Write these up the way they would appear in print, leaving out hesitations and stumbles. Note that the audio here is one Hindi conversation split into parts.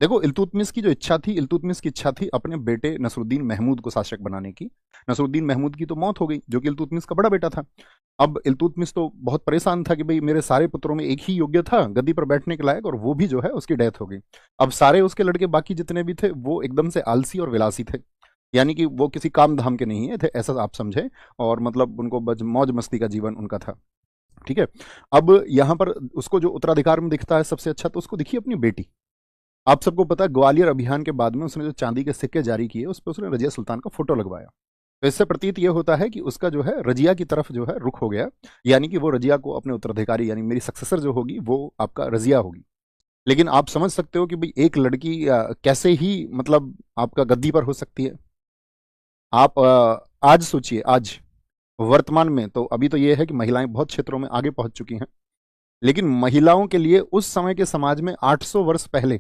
देखो, इल्तुतमिश की जो इच्छा थी, इल्तुतमिश की इच्छा थी अपने बेटे नसरुद्दीन महमूद को शासक बनाने की। नसरुद्दीन महमूद की तो मौत हो गई, जो कि इल्तुतमिश का बड़ा बेटा था। अब इल्तुतमिश तो बहुत परेशान था कि भाई मेरे सारे पुत्रों में एक ही योग्य था गद्दी पर बैठने के लायक, और वो भी जो है उसकी डेथ हो गई। अब सारे उसके लड़के बाकी जितने भी थे वो एकदम से आलसी और विलासी थे, यानी कि वो किसी काम धाम के नहीं है थे, ऐसा आप समझे। और मतलब उनको बस मौज मस्ती का जीवन उनका था। ठीक है। अब यहाँ पर उसको जो उत्तराधिकार में दिखता है सबसे अच्छा, तो उसको दिखी अपनी बेटी। आप सबको पता है ग्वालियर अभियान के बाद में उसने जो चांदी के सिक्के जारी किए उस पर उसने रजिया सुल्तान का फोटो लगवाया। तो इससे प्रतीत यह होता है कि उसका जो है रजिया की तरफ जो है रुख हो गया, यानी कि वो रजिया को अपने उत्तराधिकारी, यानी मेरी सक्सेसर जो होगी वो आपका रजिया होगी। लेकिन आप समझ सकते हो कि भाई एक लड़की कैसे ही मतलब आपका गद्दी पर हो सकती है। आप आज सोचिए, आज वर्तमान में तो अभी तो ये है कि महिलाएं बहुत क्षेत्रों में आगे पहुंच चुकी हैं, लेकिन महिलाओं के लिए उस समय के समाज में 800 वर्ष पहले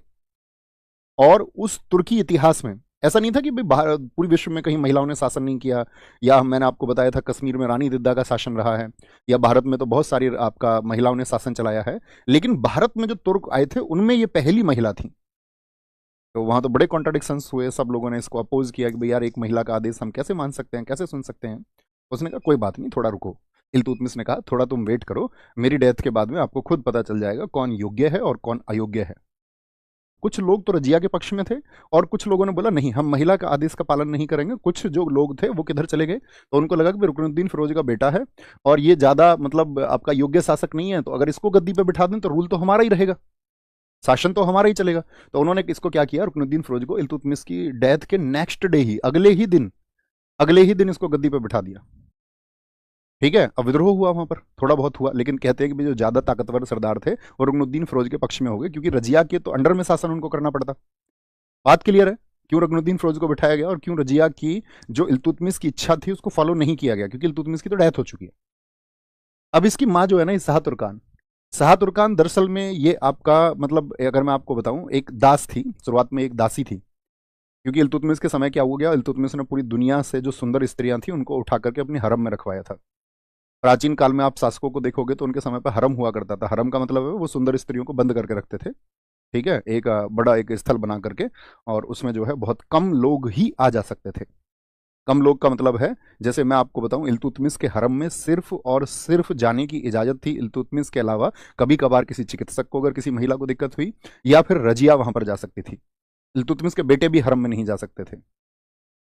और उस तुर्की इतिहास में ऐसा नहीं था कि भाई पूरी विश्व में कहीं महिलाओं ने शासन नहीं किया, या मैंने आपको बताया था कश्मीर में रानी दिद्दा का शासन रहा है, या भारत में तो बहुत सारी आपका महिलाओं ने शासन चलाया है, लेकिन भारत में जो तुर्क आए थे उनमें ये पहली महिला थी। तो वहां तो बड़े कॉन्ट्रडिक्शंस हुए, सब लोगों ने इसको अपोज किया कि भाई यार एक महिला का आदेश हम कैसे मान सकते हैं, कैसे सुन सकते हैं। उसने कहा कोई बात नहीं, थोड़ा रुको। इल्तुतमिश ने कहा थोड़ा तुम वेट करो, मेरी डेथ के बाद में आपको खुद पता चल जाएगा कौन योग्य है और कौन अयोग्य है। कुछ लोग तो रजिया के पक्ष में थे, और कुछ लोगों ने बोला नहीं हम महिला का आदेश का पालन नहीं करेंगे। कुछ जो लोग थे वो किधर चले गए, तो उनको लगा कि रुकनुद्दीन फिरोज का बेटा है और ये ज्यादा मतलब आपका योग्य शासक नहीं है, तो अगर इसको गद्दी पे बिठा दें तो रूल तो हमारा ही रहेगा, शासन तो हमारा ही चलेगा। तो उन्होंने इसको क्या किया, रुकनुद्दीन फिरोज को इल्तुतमिश की डेथ के नेक्स्ट डे ही, अगले ही दिन इसको गद्दी पे बिठा दिया। ठीक है। अब विद्रोह हुआ वहां पर, थोड़ा बहुत हुआ, लेकिन कहते हैं कि जो ज्यादा ताकतवर सरदार थे वो रुकनुद्दीन फिरोज के पक्ष में हो गए, क्योंकि रजिया के तो अंडर में शासन उनको करना पड़ता। बात क्लियर है क्यों रुकनुद्दीन फिरोज को बिठाया गया और क्यों रजिया की जो इल्तुतमिश की इच्छा थी उसको फॉलो नहीं किया गया, क्योंकि इल्तुतमिश की तो डेथ हो चुकी है। अब इसकी माँ जो है ना, ये शाह तुर्कान, शाह तुर्कान दरअसल में ये आपका मतलब अगर मैं आपको बताऊं एक दास थी, शुरुआत में एक दासी थी। क्योंकि इल्तुतमिश के समय क्या हो गया, इल्तुतमिश ने पूरी दुनिया से जो सुंदर स्त्रियां थी उनको उठा करके अपने हरम में रखवाया था। प्राचीन काल में आप शासकों को देखोगे तो उनके समय पर हरम हुआ करता था। हरम का मतलब है वो सुंदर स्त्रियों को बंद करके रखते थे। ठीक है। एक बड़ा एक स्थल बना करके, और उसमें जो है बहुत कम लोग ही आ जा सकते थे। कम लोग का मतलब है, जैसे मैं आपको बताऊं, इल्तुतमिश के हरम में सिर्फ और सिर्फ जाने की इजाजत थी इल्तुतमिश के अलावा कभी कभार किसी चिकित्सक को, अगर किसी महिला को दिक्कत हुई, या फिर रजिया वहां पर जा सकती थी। इल्तुतमिश के बेटे भी हरम में नहीं जा सकते थे।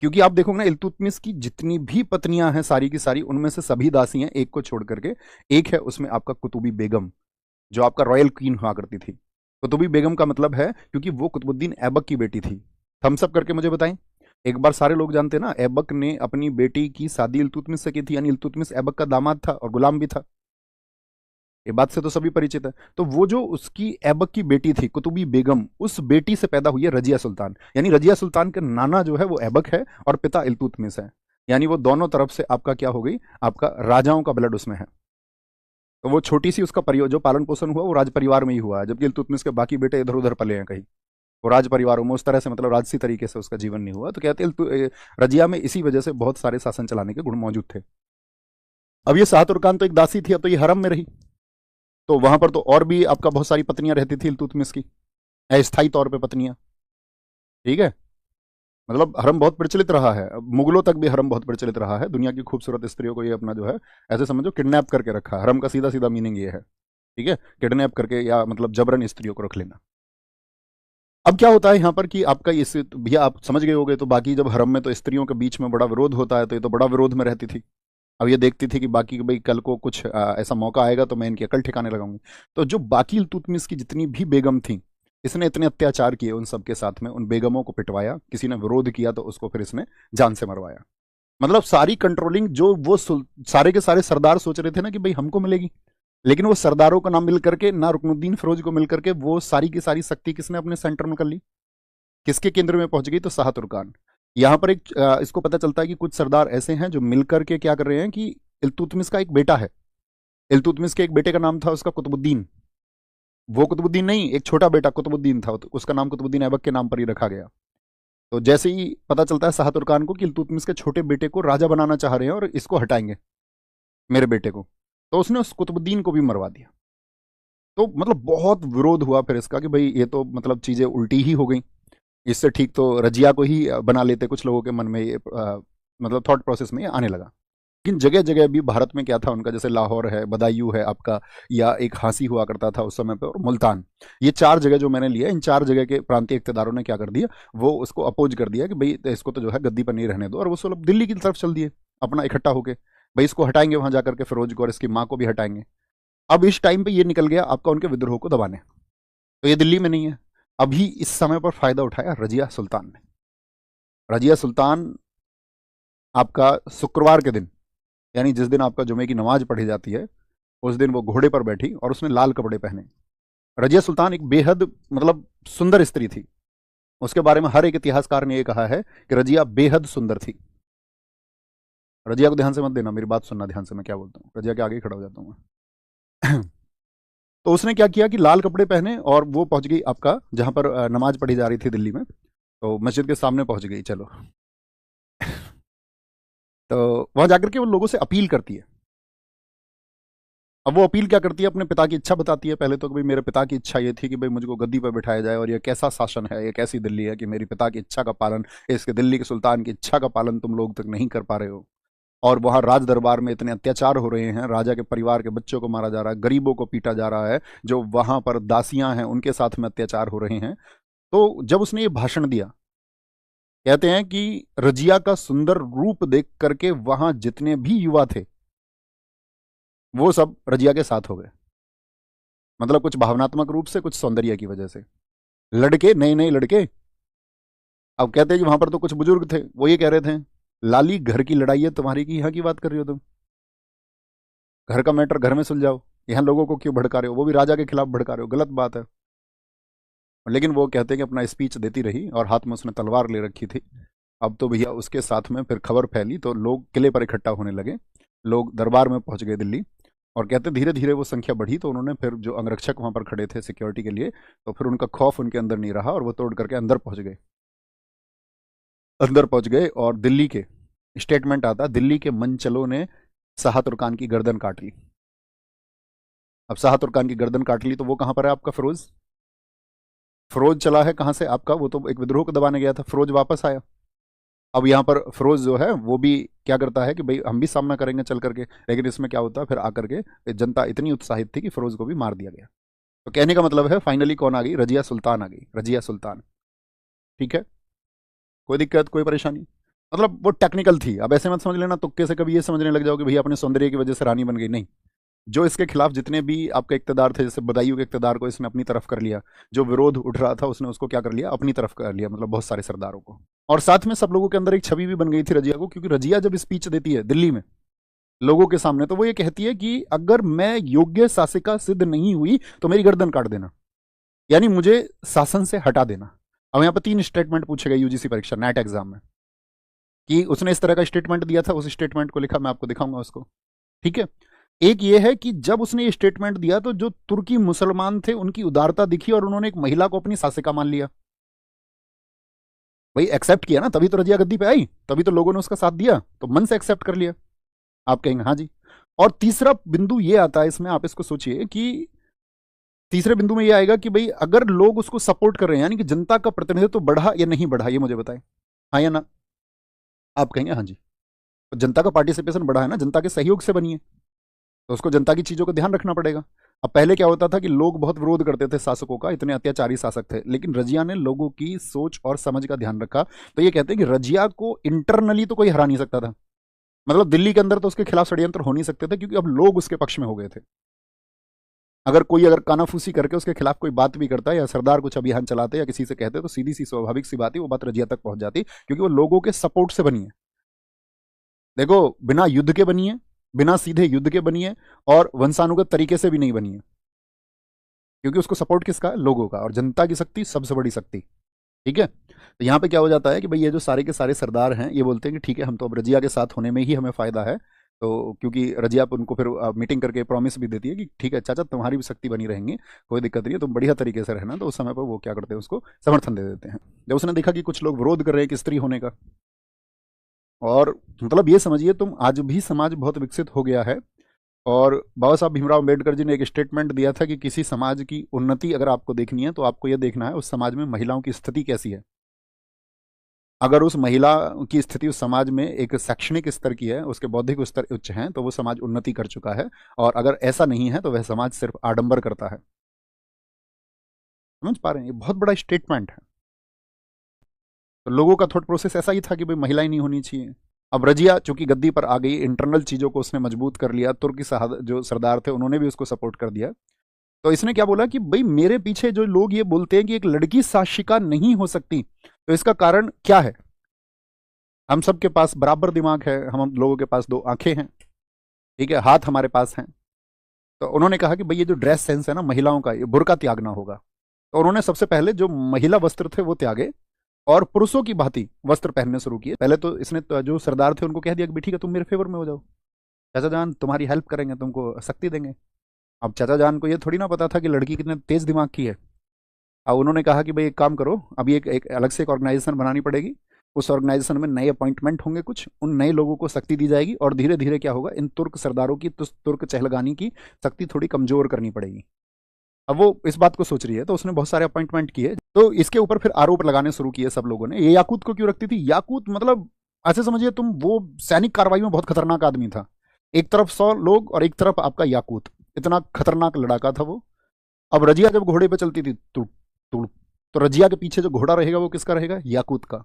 क्योंकि आप देखोगे ना, इल्तुतमिश की जितनी भी पत्नियां हैं सारी की सारी, उनमें से सभी दासी हैं एक को छोड़ करके। एक है उसमें आपका कुतुबी बेगम, जो आपका रॉयल क्वीन हुआ करती थी। कुतुबी बेगम का मतलब है क्योंकि वो कुतुबुद्दीन ऐबक की बेटी थी। थम्स अप करके मुझे बताएं, एक बार सारे लोग जानते हैं ना, ऐबक ने अपनी बेटी की शादी इल्तुतमिश से की थी, यानी इल्तुतमिश ऐबक का दामाद था और गुलाम भी था। ये बात से तो सभी परिचित है। तो वो जो उसकी ऐबक की बेटी थी कुतुबी बेगम, उस बेटी से पैदा हुई है रजिया सुल्तान, यानी रजिया सुल्तान के नाना जो है वो ऐबक है और पिता इल्तुतमिश है। यानी वो दोनों तरफ से आपका क्या हो गई, आपका राजाओं का ब्लड उसमें है। तो वो छोटी सी उसका जो पालन पोषण हुआ वो राज परिवार में ही हुआ है, जबकि इल्तुतमिश के बाकी बेटे इधर उधर पले हैं कहीं। वो राज परिवारों में उस तरह से मतलब राजसी तरीके से उसका जीवन नहीं हुआ। तो कहते हैं रजिया में इसी वजह से बहुत सारे शासन चलाने के गुण मौजूद थे। अब ये शाह तुर्कान तो एक दासी थी, अब तो ये हरम में रही। तो वहां पर तो और भी आपका बहुत सारी पत्नियां रहती थी इल्तुतमिश की, अस्थायी तौर पे पत्नियां। ठीक है। मतलब हरम बहुत प्रचलित रहा है, अब मुगलों तक भी हरम बहुत प्रचलित रहा है। दुनिया की खूबसूरत स्त्रियों को ये अपना जो है ऐसे समझो किडनैप करके रखा है। हरम का सीधा सीधा मीनिंग ये है। ठीक है। किडनैप करके या मतलब जबरन स्त्रियों को रख लेना। अब क्या होता है यहाँ पर कि आपका इस भैया आप समझ गए होगे, तो बाकी जब हरम में तो स्त्रियों के बीच में बड़ा विरोध होता है, तो ये तो बड़ा विरोध में रहती थी। अब ये देखती थी कि बाकी भाई कल को कुछ ऐसा मौका आएगा तो मैं इनकी अकल ठिकाने लगाऊंगी। तो जो बाकी इल्तुतमिश की जितनी भी बेगम थी, इसने इतने अत्याचार किए उन सबके साथ में, उन बेगमों को पिटवाया, किसी ने विरोध किया तो उसको फिर इसने जान से मरवाया। मतलब सारी कंट्रोलिंग जो वो सारे के सारे सरदार सोच रहे थे ना कि भाई हमको मिलेगी, लेकिन वो सरदारों को ना मिल करके, ना रुकनुद्दीन फिरोज को मिल करके, वो सारी की सारी शक्ति किसने अपने सेंटर में कर ली, किसके केंद्र में पहुंच गई, तो शाह तुर्कान। यहां पर एक इसको पता चलता है कि कुछ सरदार ऐसे हैं जो मिलकर के क्या कर रहे हैं कि इल्तुतमिश का एक बेटा है, इल्तुतमिश के एक बेटे का नाम था उसका कुतुबुद्दीन। वो कुतुबुद्दीन नहीं, एक छोटा बेटा कुतुबुद्दीन था, तो उसका नाम कुतुबुद्दीन ऐबक के नाम पर ही रखा गया। तो जैसे ही पता चलता है शाह तुर्कान को कि इल्तुतमिश के छोटे बेटे को राजा बनाना चाह रहे हैं और इसको हटाएंगे मेरे बेटे को, तो उसने उस कुतुबुद्दीन को भी मरवा दिया। तो मतलब बहुत विरोध हुआ फिर इसका कि भाई ये तो मतलब चीज़ें उल्टी ही हो गई, इससे ठीक तो रजिया को ही बना लेते। कुछ लोगों के मन में ये मतलब थॉट प्रोसेस में ये आने लगा। लेकिन जगह जगह भी भारत में क्या था उनका, जैसे लाहौर है, बदायूं है आपका, या एक हांसी हुआ करता था उस समय पे, और मुल्तान, ये चार जगह जो मैंने लिया, इन चार जगह के प्रांतीय इक्तदारों ने क्या कर दिया, वो उसको अपोज कर दिया कि भाई इसको तो जो है गद्दी पर नहीं रहने दो, और वो सब दिल्ली की तरफ चल दिए अपना इकट्ठा होके, भाई इसको हटाएंगे वहां जाकर के, फिरोज को और इसकी माँ को भी हटाएंगे। अब इस टाइम पे ये निकल गया आपका उनके विद्रोह को दबाने, तो ये दिल्ली में नहीं है। अभी इस समय पर फायदा उठाया रजिया सुल्तान ने। रजिया सुल्तान आपका शुक्रवार के दिन, यानी जिस दिन आपका जुमे की नमाज पढ़ी जाती है, उस दिन वो घोड़े पर बैठी और उसने लाल कपड़े पहने। रजिया सुल्तान एक बेहद मतलब सुंदर स्त्री थी। उसके बारे में हर एक इतिहासकार ने यह कहा है कि रजिया बेहद सुंदर थी। रजिया को ध्यान से मत देना, मेरी बात सुनना ध्यान से, मैं क्या बोलता हूँ, रजिया के आगे ही खड़ा हो जाता हूँ मैं। तो उसने क्या किया कि लाल कपड़े पहने और वो पहुंच गई आपका जहां पर नमाज पढ़ी जा रही थी दिल्ली में, तो मस्जिद के सामने पहुंच गई। चलो, तो वहां जाकर के वो लोगों से अपील करती है। अब वो अपील क्या करती है, अपने पिता की इच्छा बताती है पहले तो, कि भाई मेरे पिता की इच्छा ये थी कि भाई मुझको गद्दी पर बिठाया जाए, और ये कैसा शासन है, ये कैसी दिल्ली है कि मेरी पिता की इच्छा का पालन, इसके दिल्ली के सुल्तान की इच्छा का पालन तुम लोग तक नहीं कर पा रहे हो। और वहां राज दरबार में इतने अत्याचार हो रहे हैं, राजा के परिवार के बच्चों को मारा जा रहा है, गरीबों को पीटा जा रहा है, जो वहां पर दासियां हैं उनके साथ में अत्याचार हो रहे हैं। तो जब उसने ये भाषण दिया, कहते हैं कि रजिया का सुंदर रूप देख करके वहां जितने भी युवा थे वो सब रजिया के साथ हो गए। मतलब कुछ भावनात्मक रूप से, कुछ सौंदर्य की वजह से। लड़के, नए नए लड़के, अब कहते हैं कि वहां पर तो कुछ बुजुर्ग थे, वो ये कह रहे थे, लाली घर की लड़ाई है तुम्हारी की यहाँ की बात कर रही हो तुम, घर का मैटर घर में सुलझाओ, यहाँ लोगों को क्यों भड़का रहे हो, वो भी राजा के खिलाफ भड़का रहे हो, गलत बात है। लेकिन वो कहते हैं कि अपना स्पीच देती रही और हाथ में उसने तलवार ले रखी थी। अब तो भैया उसके साथ में फिर खबर फैली, तो लोग किले पर इकट्ठा होने लगे, लोग दरबार में पहुंच गए दिल्ली। और कहते धीरे धीरे वो संख्या बढ़ी, तो उन्होंने फिर जो अंगरक्षक वहां पर खड़े थे सिक्योरिटी के लिए, तो फिर उनका खौफ उनके अंदर नहीं रहा और वो तोड़ करके अंदर पहुंच गए। अंदर पहुंच गए और दिल्ली के, स्टेटमेंट आता, दिल्ली के मंचलों ने शाह तुर्कान की गर्दन काट ली। अब शाह तुर्कान की गर्दन काट ली तो वो कहां पर है आपका फिरोज, फिरोज चला है कहां से आपका, वो तो एक विद्रोह को दबाने गया था, फिरोज वापस आया। अब यहाँ पर फिरोज जो है वो भी क्या करता है कि भाई हम भी सामना करेंगे चल करके, लेकिन इसमें क्या होता है फिर आकर के जनता इतनी उत्साहित थी कि फिरोज को भी मार दिया गया। तो कहने का मतलब है फाइनली कौन आ गई, रजिया सुल्तान आ गई, रजिया सुल्तान। ठीक है, कोई दिक्कत कोई परेशानी, मतलब वो टेक्निकल थी। अब ऐसे मत समझ लेना तुक्के से कभी ये समझने लग जाओ कि भैया अपने सौंदर्य की वजह से रानी बन गई, नहीं। जो इसके खिलाफ जितने भी आपके इक्तदार थे, जैसे बदायूं के इक्तदार को इसने अपनी तरफ कर लिया, जो विरोध उठ रहा था उसने उसको क्या कर लिया, अपनी तरफ कर लिया, मतलब बहुत सारे सरदारों को। और साथ में सब लोगों के अंदर एक छवि भी बन गई थी रजिया को, क्योंकि रजिया जब स्पीच देती है दिल्ली में लोगों के सामने, तो वो ये कहती है कि अगर मैं योग्य शासिका सिद्ध नहीं हुई तो मेरी गर्दन काट देना, यानी मुझे शासन से हटा देना। अब यहाँ पर 3 स्टेटमेंट पूछे गए यूजीसी परीक्षा नेट एग्जाम में, कि उसने इस तरह का स्टेटमेंट दिया था, उस स्टेटमेंट को लिखा, मैं आपको दिखाऊंगा उसको। ठीक है, एक ये है कि जब उसने ये स्टेटमेंट दिया तो जो तुर्की मुसलमान थे उनकी उदारता दिखी और उन्होंने एक महिला को अपनी शासिका मान लिया। भाई एक्सेप्ट किया ना, तभी तो रजिया गद्दी पे आई, तभी तो लोगों ने उसका साथ दिया, तो मन से एक्सेप्ट कर लिया। आप कहेंगे हाँ जी। और तीसरा बिंदु ये आता है इसमें, आप इसको सोचिए कि तीसरे बिंदु में ये आएगा कि भाई अगर लोग उसको सपोर्ट कर रहे हैं, यानी कि जनता का प्रतिनिधित्व तो बढ़ा या नहीं बढ़ा, ये मुझे बताएं, हाँ या ना। आप कहेंगे हाँ जी, तो जनता का पार्टिसिपेशन बढ़ा है ना, जनता के सहयोग से बनी है, तो उसको जनता की चीजों का ध्यान रखना पड़ेगा। अब पहले क्या होता था कि लोग बहुत विरोध करते थे शासकों का, इतने अत्याचारी शासक थे, लेकिन रजिया ने लोगों की सोच और समझ का ध्यान रखा। तो ये कहते हैं कि रजिया को इंटरनली तो कोई हरा नहीं सकता था, मतलब दिल्ली के अंदर तो उसके खिलाफ षड्यंत्र हो नहीं सकते थे, क्योंकि अब लोग उसके पक्ष में हो गए थे। अगर कोई अगर कानाफूसी करके उसके खिलाफ कोई बात भी करता है, या सरदार कुछ अभियान चलाते या किसी से कहते, तो सीधी सी स्वाभाविक सी बात है, वो बात रजिया तक पहुंच जाती, क्योंकि वो लोगों के सपोर्ट से बनी है। देखो, बिना युद्ध के बनी है, बिना सीधे युद्ध के बनी है, और वंशानुगत तरीके से भी नहीं बनी है, क्योंकि उसको सपोर्ट किसका है, लोगों का, और जनता की शक्ति सबसे बड़ी शक्ति। ठीक है, तो यहाँ पे क्या हो जाता है कि भाई ये जो सारे के सारे सरदार हैं ये बोलते हैं कि ठीक है, हम तो अब रजिया के साथ होने में ही हमें फायदा है। तो क्योंकि रजिया उनको फिर मीटिंग करके प्रॉमिस भी देती है कि ठीक है चाचा, तुम्हारी भी शक्ति बनी रहेंगी, कोई दिक्कत नहीं है, तुम बढ़िया तरीके से रहना। तो उस समय पर वो क्या करते हैं, उसको समर्थन दे देते हैं। जब उसने देखा कि कुछ लोग विरोध कर रहे हैं कि स्त्री होने का, और मतलब ये समझिए तुम, आज भी समाज बहुत विकसित हो गया है, और बाबा साहब भीमराव अम्बेडकर जी ने एक स्टेटमेंट दिया था कि किसी समाज की उन्नति अगर आपको देखनी है तो आपको यह देखना है उस समाज में महिलाओं की स्थिति कैसी है। अगर उस महिला की स्थिति उस समाज में एक शैक्षणिक स्तर की है, उसके बौद्धिक स्तर उच्च हैं, तो वो समाज उन्नति कर चुका है। और अगर ऐसा नहीं है तो वह समाज सिर्फ आडंबर करता है। समझ पा रहे हैं? ये बहुत बड़ा स्टेटमेंट है। तो लोगों का थॉट प्रोसेस ऐसा ही था कि भाई महिलाएं नहीं होनी चाहिए। अब रजिया चूंकि गद्दी पर आ गई, इंटरनल चीजों को उसने मजबूत कर लिया, तुर्की जो सरदार थे उन्होंने भी उसको सपोर्ट कर दिया। तो इसने क्या बोला कि भाई मेरे पीछे जो लोग ये बोलते हैं कि एक लड़की शासिका नहीं हो सकती, तो इसका कारण क्या है? हम सबके पास बराबर दिमाग है, हम लोगों के पास दो आंखें हैं, ठीक है, हाथ हमारे पास हैं। तो उन्होंने कहा कि भाई ये जो ड्रेस सेंस है ना महिलाओं का, ये बुर्का त्यागना होगा। तो उन्होंने सबसे पहले जो महिला वस्त्र थे वो त्यागे और पुरुषों की भांति वस्त्र पहनने शुरू किए। पहले तो इसने जो सरदार थे उनको कह दिया कि ठीक है तुम मेरे फेवर में हो जाओ, चाचा जान तुम्हारी हेल्प करेंगे, तुमको शक्ति देंगे। अब चाचा जान को ये थोड़ी ना पता था कि लड़की कितने तेज दिमाग की है। अब उन्होंने कहा कि भाई एक काम करो, अभी एक अलग से एक ऑर्गेनाइजेशन बनानी पड़ेगी। उस ऑर्गेनाइजेशन में नए अपॉइंटमेंट होंगे, कुछ उन नए लोगों को शक्ति दी जाएगी और धीरे धीरे क्या होगा, इन तुर्क सरदारों की तुर्क चहलगानी की शक्ति थोड़ी कमजोर करनी पड़ेगी। अब वो इस बात को सोच रही है, तो उसने बहुत सारे अपॉइंटमेंट किए। तो इसके ऊपर फिर आरोप लगाने शुरू किए सब लोगों ने। ये याकूत को क्यों रखती थी? याकूत मतलब ऐसे समझिए तुम, वो सैनिक कार्रवाई में बहुत खतरनाक आदमी था। एक तरफ 100 लोग और एक तरफ आपका याकूत, इतना खतरनाक लड़ाका था वो। अब रजिया जब घोड़े पे चलती थी तो रजिया के पीछे जो घोड़ा रहेगा वो किसका रहेगा? याकूत का।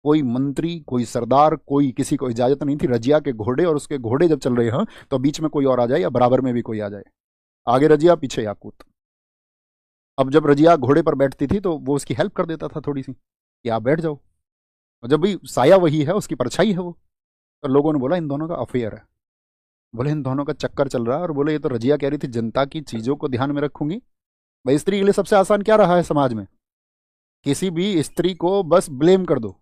कोई मंत्री, कोई सरदार, कोई किसी को इजाजत नहीं थी रजिया के घोड़े और उसके घोड़े जब चल रहे हैं तो बीच में कोई और आ जाए या बराबर में भी कोई आ जाए, आगे रजिया पीछे याकूत। अब जब रजिया घोड़े पर बैठती थी तो वो उसकी हेल्प कर देता था थोड़ी सी कि आप बैठ जाओ। और जब भी साया वही है, उसकी परछाई है वो। तो लोगों ने बोला इन दोनों का अफेयर है, बोले इन दोनों का चक्कर चल रहा है। और बोले ये तो रजिया कह रही थी जनता की चीजों को ध्यान में रखूंगी। भाई स्त्री के लिए सबसे आसान क्या रहा है समाज में? किसी भी स्त्री को बस ब्लेम कर दो,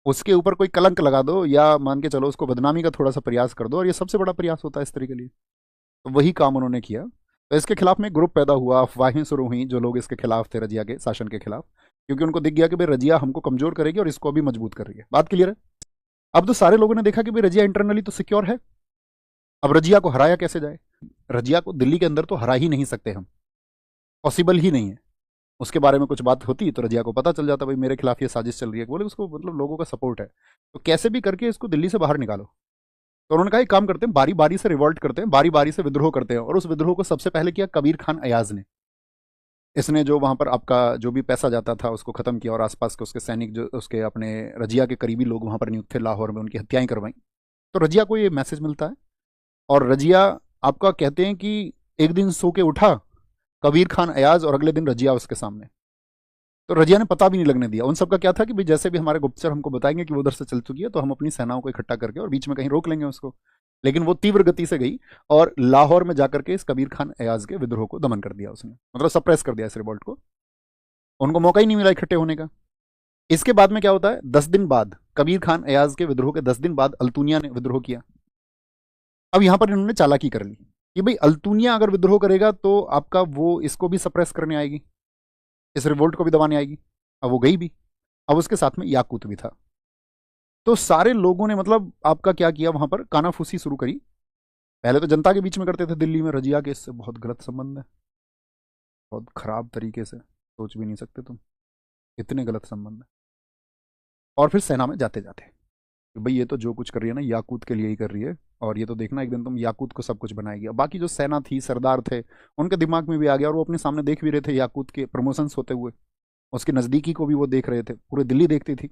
उसके ऊपर कोई कलंक लगा दो, या मान के चलो उसको बदनामी का थोड़ा सा प्रयास कर दो, और ये सबसे बड़ा प्रयास होता है स्त्री के लिए। तो वही काम उन्होंने किया। तो इसके खिलाफ में ग्रुप पैदा हुआ, अफवाहें शुरू हुई, जो लोग इसके खिलाफ थे रजिया के शासन के खिलाफ, क्योंकि उनको दिख गया कि भाई रजिया हमको कमजोर करेगी और इसको अभी मजबूत कर रही है। बात क्लियर है? अब तो सारे लोगों ने देखा कि भाई रजिया इंटरनली तो सिक्योर है, अब रजिया को हराया कैसे जाए? रजिया को दिल्ली के अंदर तो हरा ही नहीं सकते हम, पॉसिबल ही नहीं है। उसके बारे में कुछ बात होती तो रजिया को पता चल जाता भाई मेरे खिलाफ ये साजिश चल रही है, बोले उसको मतलब लोगों का सपोर्ट है, तो कैसे भी करके इसको दिल्ली से बाहर निकालो। तो उन्होंने कहा एक काम करते हैं, बारी बारी से रिवॉल्ट करते हैं, बारी बारी से विद्रोह करते हैं। और उस विद्रोह को सबसे पहले किया कबीर खान अयाज ने। इसने जो वहां पर आपका जो भी पैसा जाता था उसको खत्म किया और आसपास के उसके सैनिक जो उसके अपने रजिया के करीबी लोग वहां पर नियुक्त थे लाहौर में, उनकी हत्याएं करवाई। तो रजिया को ये मैसेज मिलता है और रजिया आपका कहते हैं कि एक दिन सो के उठा कबीर खान अयाज और अगले दिन रजिया उसके सामने। तो रजिया ने पता भी नहीं लगने दिया। उन सबका क्या था कि भाई जैसे भी हमारे गुप्तचर हमको बताएंगे कि वो उधर से चल चुकी है तो हम अपनी सेनाओं को इकट्ठा करके और बीच में कहीं रोक लेंगे उसको। लेकिन वो तीव्र गति से गई और लाहौर में जाकर के इस कबीर खान अयाज के विद्रोह को दमन कर दिया उसने, मतलब सप्रेस कर दिया इस रिवोल्ट को। उनको मौका ही नहीं मिला इकट्ठे होने का। इसके बाद में क्या होता है, 10 दिन बाद, कबीर खान अयाज के विद्रोह के 10 दिन बाद अल्तुनिया ने विद्रोह किया। अब यहां पर इन्होंने चालाकी कर ली कि भाई अल्तुनिया अगर विद्रोह करेगा तो आपका वो इसको भी सप्रेस करने आएगी, इस रिवोल्ट को भी दबाने आएगी। अब वो गई भी, अब उसके साथ में याकूत भी था। तो सारे लोगों ने मतलब आपका क्या किया, वहां पर कानाफूसी शुरू करी। पहले तो जनता के बीच में करते थे दिल्ली में, रजिया के इससे बहुत गलत संबंध है, बहुत खराब तरीके से, सोच भी नहीं सकते तुम, इतने गलत संबंध है। और फिर सेना में जाते जाते कि भाई ये तो जो कुछ कर रही है ना याकूत के लिए ही कर रही है, और ये तो देखना एक दिन तुम याकूत को सब कुछ बनाएगी। अब बाकी जो सेना थी, सरदार थे, उनके दिमाग में भी आ गया और वो अपने सामने देख भी रहे थे याकूत के प्रमोशंस होते हुए, उसके नज़दीकी को भी वो देख रहे थे, पूरे दिल्ली देखती थी।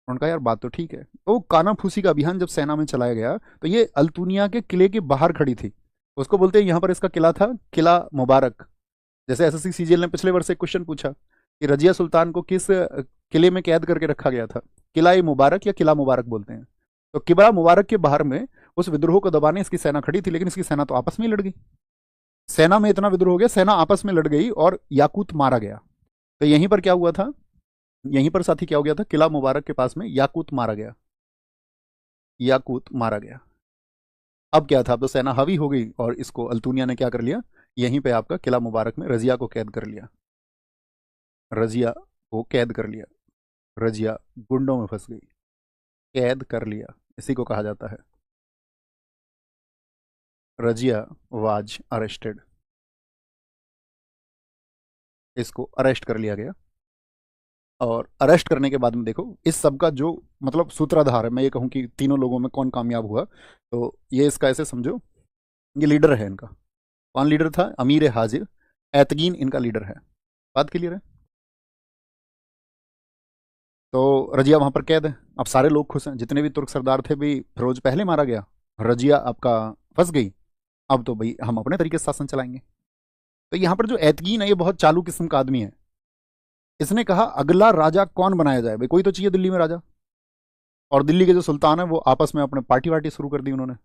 उनका यार बात तो ठीक है। तो कानाफूसी का अभियान जब सेना में चलाया गया तो ये अल्तुनिया के किले के बाहर खड़ी थी। उसको बोलते हैं, यहाँ पर इसका किला था किला मुबारक। जैसे एसएससी सीजीएल ने पिछले वर्ष एक क्वेश्चन पूछा कि रजिया सुल्तान को किस किले में कैद करके रखा गया था, किला ए मुबारक या किला मुबारक बोलते हैं। तो किला मुबारक के बाहर में उस विद्रोह को दबाने इसकी सेना खड़ी थी, लेकिन इसकी सेना तो आपस में ही लड़ गई। सेना में इतना विद्रोह हो गया, सेना आपस में लड़ गई और याकूत मारा गया। तो यहीं पर क्या हुआ था, यहीं पर साथी क्या हो गया था, किला मुबारक के पास में याकूत मारा गया, याकूत मारा गया। अब क्या था, अब तो सेना हावी हो गई और इसको अल्तुनिया ने क्या कर लिया, यहीं पे आपका किला मुबारक में रजिया को कैद कर लिया, रजिया को कैद कर लिया। रजिया गुंडों में फंस गई, कैद कर लिया, इसी को कहा जाता है रजिया वाज अरेस्टेड, इसको अरेस्ट कर लिया गया। और अरेस्ट करने के बाद में देखो इस सब का जो मतलब सूत्रधार है, मैं ये कहूँ कि तीनों लोगों में कौन कामयाब हुआ, तो ये इसका ऐसे समझो, ये लीडर है इनका। कौन लीडर था? अमीर हाजिर एतगीन इनका लीडर है। बात क्लियर है? तो रजिया वहां पर कैद है। अब सारे लोग खुश हैं, जितने भी तुर्क सरदार थे भी, फिरोज पहले मारा गया, रजिया आपका फंस गई। अब तो भाई हम अपने तरीके से शासन चलाएंगे। तो यहाँ पर जो एतगीन है ये बहुत चालू किस्म का आदमी है। इसने कहा अगला राजा कौन बनाया जाए, भाई कोई तो चाहिए दिल्ली में राजा। और दिल्ली के जो सुल्तान है वो आपस में अपने पार्टी वार्टी शुरू कर दी उन्होंने,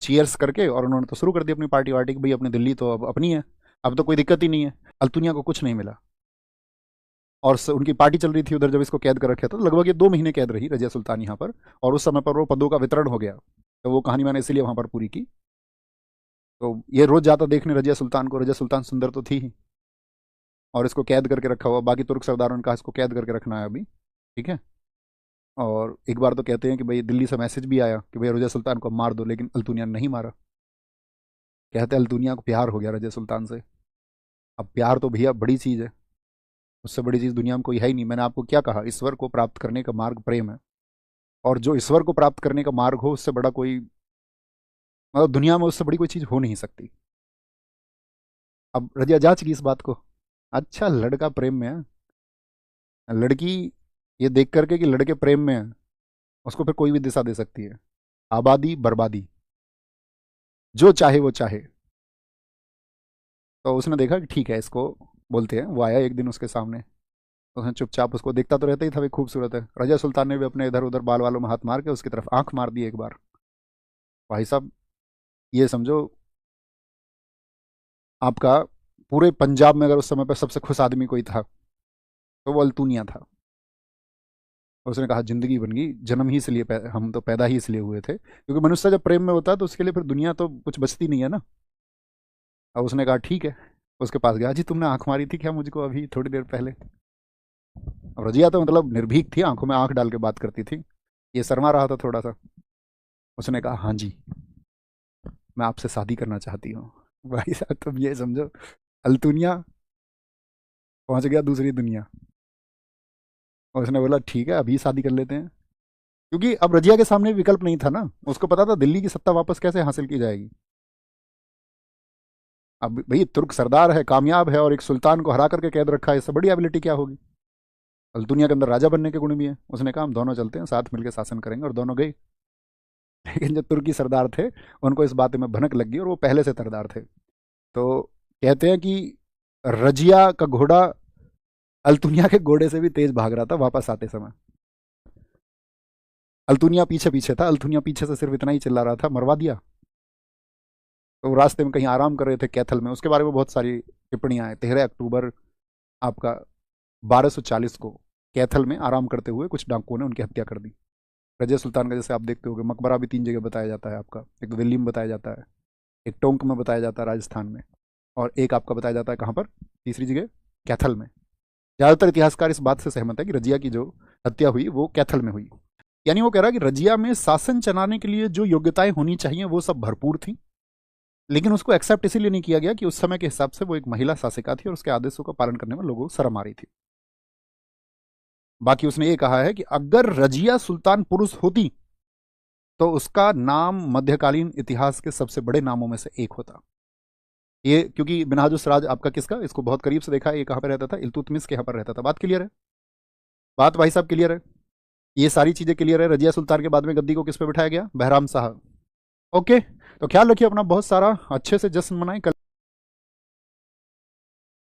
चीयर्स करके, और उन्होंने तो शुरू कर दी अपनी पार्टी वार्टी कि भाई अपनी दिल्ली तो अब अपनी है, अब तो कोई दिक्कत ही नहीं है। अल्तुनिया को कुछ नहीं मिला और उनकी पार्टी चल रही थी उधर। जब इसको कैद कर रखा था, तो लगभग ये 2 महीने कैद रही रजिया सुल्तान यहाँ पर, और उस समय पर वो पदों का वितरण हो गया। तो वो कहानी मैंने इसीलिए वहां पर पूरी की। तो ये रोज जाता देखने रजिया सुल्तान को, रजिया सुल्तान सुंदर तो थी ही, और इसको कैद करके रखा हुआ। बाकी तुर्क सरदारों ने कहा इसको कैद करके रखना है अभी, ठीक है। और एक बार तो कहते हैं कि भाई दिल्ली से मैसेज भी आया कि भाई रजिया सुल्तान को मार दो, लेकिन अल्तुनिया ने नहीं मारा। कहते हैं अल्तुनिया को प्यार हो गया रजिया सुल्तान से। अब प्यार तो भैया बड़ी चीज़ है, उससे बड़ी चीज़ दुनिया में कोई है ही नहीं। मैंने आपको क्या कहा, ईश्वर को प्राप्त करने का मार्ग प्रेम है, और जो ईश्वर को प्राप्त करने का मार्ग हो उससे बड़ा कोई, मतलब दुनिया में उससे बड़ी कोई चीज़ हो नहीं सकती। अब रजिया जांच की इस बात को, अच्छा लड़का प्रेम में है, लड़की ये देख करके कि लड़के प्रेम में है, उसको फिर कोई भी दिशा दे सकती है, आबादी बर्बादी, जो चाहे वो चाहे। तो उसने देखा कि ठीक है इसको बोलते हैं। वो आया एक दिन उसके सामने, तो उसने चुपचाप, उसको देखता तो रहता ही था, भाई खूबसूरत है। रजिया सुल्तान ने भी अपने इधर उधर बाल वालों में हाथ मार के उसकी तरफ आंख मार दी एक बार। भाई साहब ये समझो, आपका पूरे पंजाब में अगर उस समय पर सबसे खुश आदमी कोई था तो वो अल्तुनिया था। और उसने कहा जिंदगी बन गई, जन्म ही इसलिए हम तो पैदा ही इसलिए हुए थे, क्योंकि मनुष्य जब प्रेम में होता है तो उसके लिए फिर दुनिया तो कुछ बचती नहीं है ना। अब उसने कहा ठीक है, उसके पास गया, जी तुमने आंख मारी थी क्या मुझको अभी थोड़ी देर पहले? अब रजिया तो मतलब निर्भीक थी, आंखों में आंख डाल के बात करती थी, ये शर्मा रहा था थोड़ा सा। उसने कहा हाँ जी, मैं आपसे शादी करना चाहती हूँ। भाई साहब तुम ये समझो, अल्तुनिया पहुंच गया दूसरी दुनिया। और उसने बोला ठीक है अभी शादी कर लेते हैं, क्योंकि अब रजिया के सामने विकल्प नहीं था ना, उसको पता था दिल्ली की सत्ता वापस कैसे हासिल की जाएगी। अब भाई तुर्क सरदार है, कामयाब है, और एक सुल्तान को हरा करके कैद रखा है, इससे बड़ी एबिलिटी क्या होगी। अल्तुनिया के अंदर राजा बनने के गुण भी है। उसने कहा हम दोनों चलते हैं साथ मिलकर शासन करेंगे, और दोनों गए। लेकिन जो तुर्की सरदार थे उनको इस बात में भनक लग गई, और वो पहले से सरदार थे। तो कहते हैं कि रजिया का घोड़ा अल्तुनिया के घोड़े से भी तेज भाग रहा था वापस आते समय। अल्तुनिया पीछे पीछे था, अल्तुनिया पीछे से सिर्फ इतना ही चिल्ला रहा था मरवा दिया। तो वो रास्ते में कहीं आराम कर रहे थे कैथल में, उसके बारे में बहुत सारी टिप्पणियां हैं। 13 अक्टूबर आपका 1240 को कैथल में आराम करते हुए कुछ डाकुओं ने उनकी हत्या कर दी। रजिया सुल्तान का जैसे आप देखते होगे मकबरा भी 3 जगह बताया जाता है आपका, एक तो दिल्ली में बताया जाता है, एक टोंक में बताया जाता है राजस्थान में, और एक आपका बताया जाता है कहाँ पर, तीसरी जगह कैथल में। ज़्यादातर इतिहासकार इस बात से सहमत है कि रजिया की जो हत्या हुई वो कैथल में हुई। यानी वो कह रहा है कि रजिया में शासन चलाने के लिए जो योग्यताएं होनी चाहिए वो सब भरपूर थी, लेकिन उसको एक्सेप्ट इसीलिए नहीं किया गया कि उस समय के हिसाब से वो एक महिला शासिका थी और उसके आदेशों का पालन करने में लोगों को शर्म आ रही थी। बाकी उसने ये कहा है कि अगर रजिया सुल्तान पुरुष होती तो उसका नाम मध्यकालीन इतिहास के सबसे बड़े नामों में से एक होता। ये क्योंकि मिन्हाजुस राज आपका किसका, इसको बहुत करीब से देखा है, ये कहाँ पर रहता था, इल्तुतमिश के यहाँ पर रहता था। बात क्लियर है? बात भाई साहब क्लियर है? ये सारी चीजें क्लियर है। रजिया सुल्तान के बाद में गद्दी को किस पे बिठाया गया? बहराम साहब। ओके, तो ख्याल रखिए अपना, बहुत सारा अच्छे से जश्न मनाएं।